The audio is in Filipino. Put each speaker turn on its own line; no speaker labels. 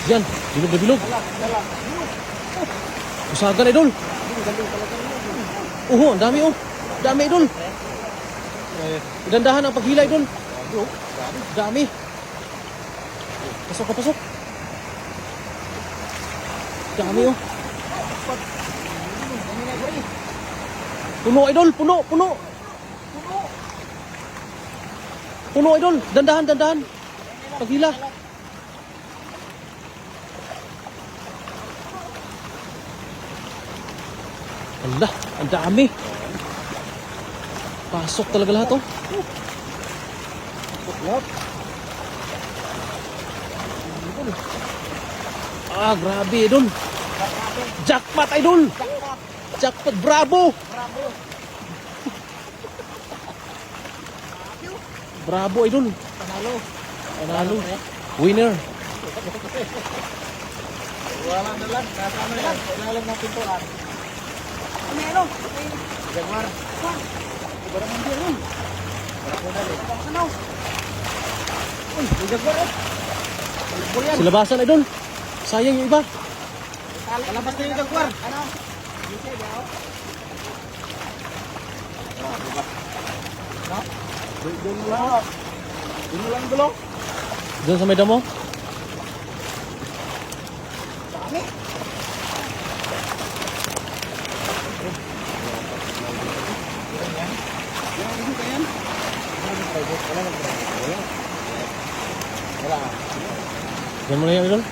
Yan, bilog na bilog. Usagan, idol. Ang dami, oh. Dami, idol. Gandahan ang paghila, idol. Dami. Pasok ka, pasok. Dami, oh. Puno, idol. Puno, puno. Puno, idol. Dandahan, dandahan. Paghila. Allah, ang dami. Pasok talaga lahat, oh. Grabe, idol. Jackpot, idol. Jackpot, bravo. Bravo, idol. Panalo. Winner.
Wala na lang. Kasama yan. Ilalim ng pintuan. Ano? Jaguar. Ibarang hindi rin. Ano? Uy, Jaguar eh.
Silabasan, idol. Sayang yung iba.
Palabas na yung Jaguar. Ano? Doon lang. Doon lang gulong.
Diyan sa may damo.
Dami.
Diyan mo na yan, idol.